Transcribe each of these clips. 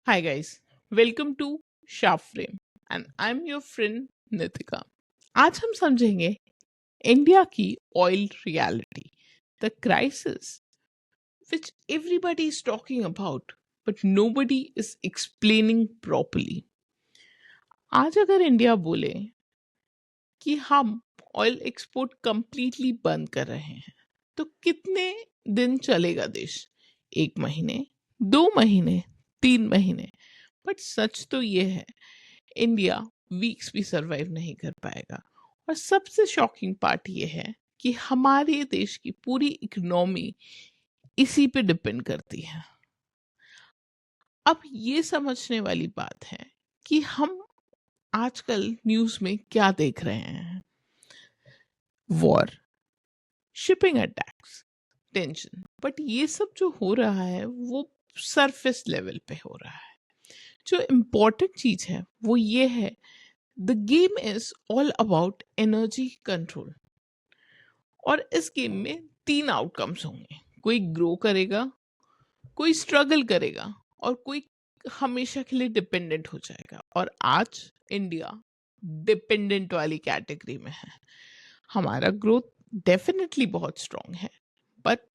Hi guys, welcome to Sharp Frame and I'm your friend Nitika. आज हम समझेंगे India की oil reality, the crisis which everybody is talking about but nobody is explaining properly. आज अगर India बोले कि हम ऑयल एक्सपोर्ट कंप्लीटली बंद कर रहे हैं तो कितने दिन चलेगा देश? 1 महीने, 2 महीने, 3 महीने? बट सच तो ये है, इंडिया वीक्स भी सरवाइव नहीं कर पाएगा। और सबसे शॉकिंग पार्ट ये है कि हमारे देश की पूरी इकोनॉमी इसी पे डिपेंड करती है। अब ये समझने वाली बात है कि हम आजकल न्यूज़ में क्या देख रहे हैं। War, shipping attacks, tension, but ये सब जो हो रहा है वो सरफेस लेवल पे हो रहा है। जो इम्पोर्टेंट चीज है वो ये है, the game is all about energy control. और इस गेम में 3 आउटकम्स होंगे, कोई ग्रो करेगा, कोई स्ट्रगल करेगा और कोई हमेशा के लिए डिपेंडेंट हो जाएगा। और आज इंडिया डिपेंडेंट वाली कैटेगरी में है। हमारा ग्रोथ डेफिनेटली बहुत स्ट्रांग है बट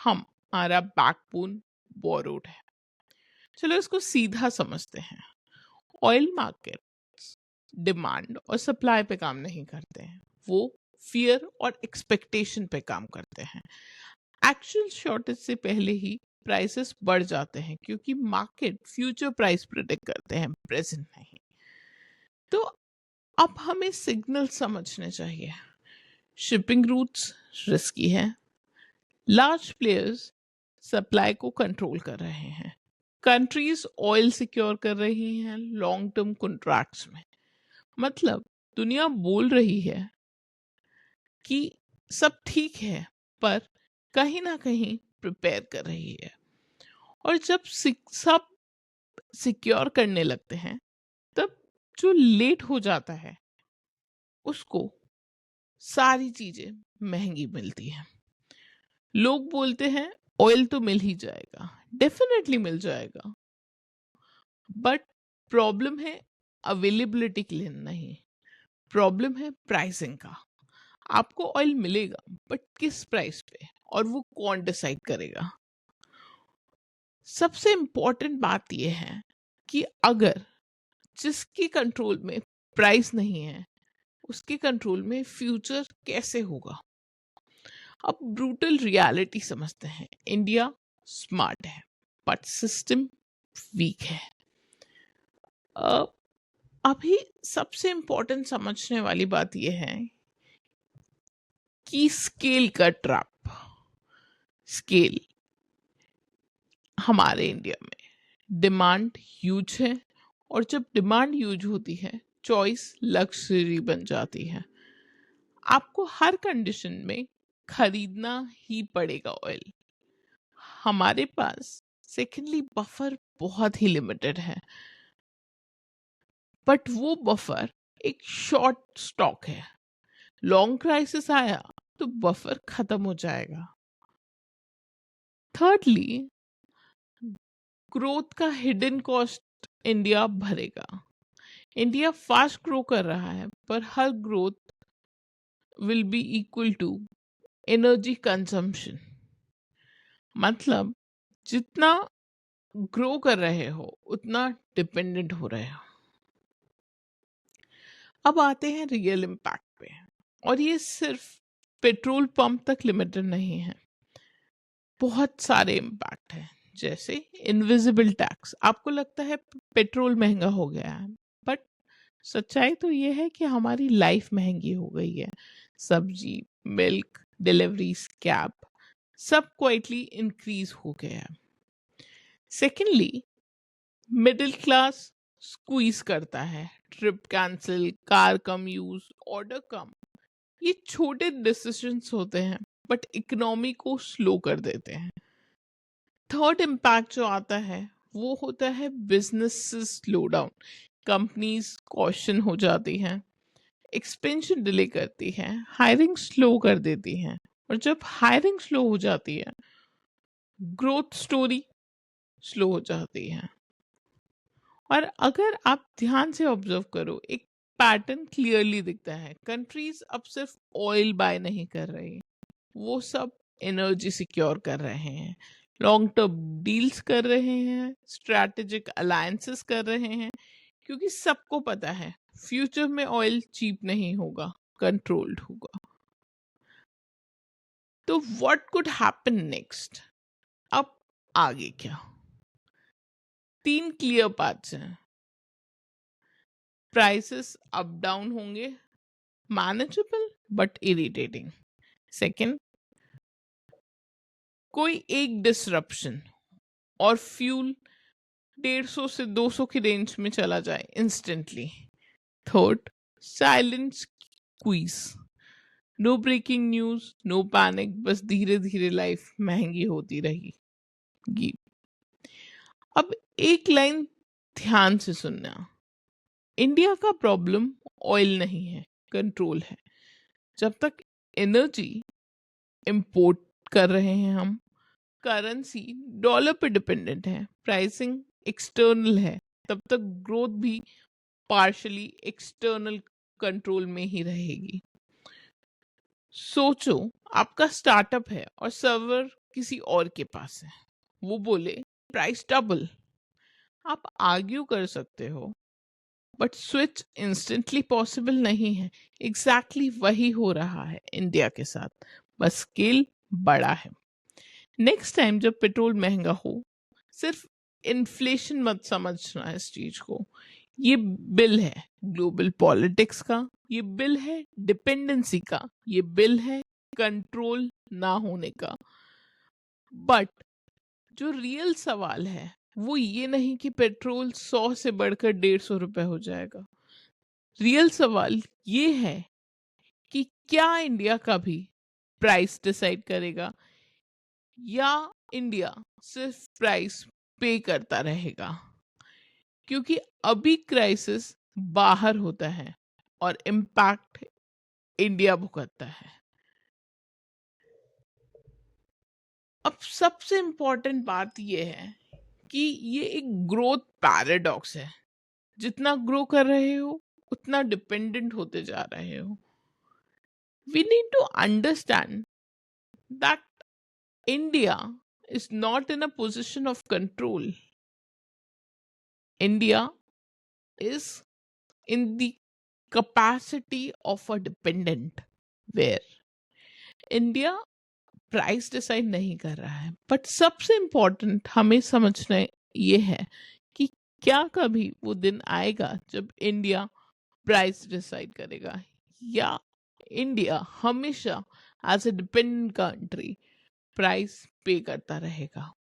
हमारा बैकबोन बोरोड है। चलो इसको सीधा समझते हैं। ऑयल मार्केट डिमांड और सप्लाई पे काम नहीं करते हैं, वो फियर और एक्सपेक्टेशन पे काम करते हैं। एक्चुअल शॉर्टेज से पहले ही प्राइसेस बढ़ जाते हैं क्योंकि मार्केट फ्यूचर प्राइस प्रिडिक्ट करते हैं, प्रेजेंट नहीं। तो अब हमें सिग्नल समझने चाहिए। शिपिंग रूट्स रिस्की है, लार्ज प्लेयर्स सप्लाई को कंट्रोल कर रहे हैं, कंट्रीज ऑयल सिक्योर कर रही हैं लॉन्ग टर्म कॉन्ट्रैक्ट्स में। मतलब दुनिया बोल रही है कि सब ठीक है पर कहीं ना कहीं प्रिपेयर कर रही है। और जब सब सिक्योर करने लगते हैं तब जो लेट हो जाता है उसको सारी चीजें महंगी मिलती हैं। लोग बोलते हैं ऑयल तो मिल ही जाएगा, डेफिनेटली मिल जाएगा, बट प्रॉब्लम है अवेलेबिलिटी के लिए नहीं, प्रॉब्लम है प्राइसिंग का। आपको ऑयल मिलेगा बट किस प्राइस पे, और वो कौन डिसाइड करेगा? सबसे इंपॉर्टेंट बात यह है कि अगर जिसके कंट्रोल में प्राइस नहीं है उसके कंट्रोल में फ्यूचर कैसे होगा? अब ब्रूटल रियलिटी समझते हैं। इंडिया स्मार्ट है बट सिस्टम वीक है। अ, अभी सबसे इंपॉर्टेंट समझने वाली बात यह है कि स्केल का ट्रैप। स्केल हमारे इंडिया में डिमांड ह्यूज है और जब डिमांड ह्यूज होती है चॉइस लग्जरी बन जाती है। आपको हर कंडीशन में खरीदना ही पड़ेगा ऑयल। हमारे पास सेकेंडली बफर बहुत ही लिमिटेड है, बट वो बफर एक शॉर्ट स्टॉक है। लॉन्ग क्राइसिस आया तो बफर खत्म हो जाएगा। थर्डली, ग्रोथ का हिडन कॉस्ट इंडिया भरेगा। इंडिया फास्ट ग्रो कर रहा है पर हर growth will be equal to energy consumption. मतलब जितना ग्रो कर रहे हो उतना डिपेंडेंट हो रहे हो। अब आते हैं रियल इम्पैक्ट पे, और ये सिर्फ पेट्रोल पंप तक लिमिटेड नहीं है, बहुत सारे इम्पैक्ट हैं। जैसे इनविजिबल टैक्स। आपको लगता है पेट्रोल महंगा हो गया है, बट सच्चाई तो ये है कि हमारी लाइफ महंगी हो गई है। सब्जी, मिल्क, डिलीवरीज, कैब, सब क्वाइटली इंक्रीज हो गया है। सेकेंडली, मिडिल क्लास स्क्वीज करता है। ट्रिप कैंसिल, कार कम यूज, ऑर्डर कम, ये छोटे डिसीजंस होते हैं बट इकोनॉमी को स्लो कर देते हैं। थर्ड इम्पैक्ट जो आता है वो होता है business slow down. Companies caution हो जाती हैं, एक्सपेंशन डिले करती हैं, हायरिंग स्लो कर देती हैं। और जब हायरिंग स्लो हो जाती है ग्रोथ स्टोरी स्लो हो जाती है। और अगर आप ध्यान से ऑब्जर्व करो, एक पैटर्न क्लियरली दिखता है। कंट्रीज अब सिर्फ ऑयल बाय नहीं कर रही, वो सब एनर्जी सिक्योर कर रहे हैं, लॉन्ग टर्म डील्स कर रहे हैं, स्ट्रैटेजिक अलायंसेस कर रहे हैं, क्योंकि सबको पता है फ्यूचर में ऑयल चीप नहीं होगा, कंट्रोल्ड होगा। तो व्हाट कुड हैपन नेक्स्ट? अब आगे क्या? 3 क्लियर पाथ्स हैं। प्राइसेस अप डाउन होंगे, मैनेजेबल बट इरिटेटिंग। सेकंड, कोई एक डिसरप्शन और फ्यूल 150 से 200 की रेंज में चला जाए instantly. Third, silent squeeze, no breaking news, no panic, बस धीरे धीरे लाइफ महंगी होती रहेगी। अब एक लाइन ध्यान से सुनना, इंडिया का प्रॉब्लम ऑयल नहीं है, कंट्रोल है। जब तक एनर्जी इंपोर्ट कर रहे हैं हम, करेंसी डॉलर पे डिपेंडेंट है, प्राइसिंग एक्सटर्नल है, तब तक ग्रोथ भी पार्शली एक्सटर्नल कंट्रोल में ही रहेगी। सोचो, आपका स्टार्टअप है और सर्वर किसी और के पास है, वो बोले प्राइस डबल। आप आर्ग्यू कर सकते हो, बट स्विच इंस्टेंटली पॉसिबल नहीं है। एग्जैक्टली वही हो रहा है इंडिया के साथ, बस स्केल बड़ा है। नेक्स्ट टाइम जब पेट्रोल महंगा हो, सिर्फ इन्फ्लेशन मत समझना इस चीज को। ये बिल है ग्लोबल पॉलिटिक्स का, ये बिल है डिपेंडेंसी का, ये बिल है कंट्रोल ना होने का। बट जो रियल सवाल है वो ये नहीं कि पेट्रोल 100 से बढ़कर 150 रुपए हो जाएगा। रियल सवाल ये है कि क्या इंडिया का भी प्राइस डिसाइड करेगा, या इंडिया सिर्फ प्राइस पे करता रहेगा। क्योंकि अभी क्राइसिस बाहर होता है और इम्पैक्ट इंडिया भुगतता है। अब सबसे इंपॉर्टेंट बात यह है कि ये एक ग्रोथ पैराडॉक्स है। जितना ग्रो कर रहे हो उतना डिपेंडेंट होते जा रहे हो। We need to understand that India is not in a position of control. India is in the capacity of a dependent, where India price decide नहीं कर रहा है। बट सबसे इंपॉर्टेंट हमें समझना ये है कि क्या कभी वो दिन आएगा जब इंडिया प्राइस डिसाइड करेगा, या इंडिया हमेशा as a dependent country price pay करता रहेगा।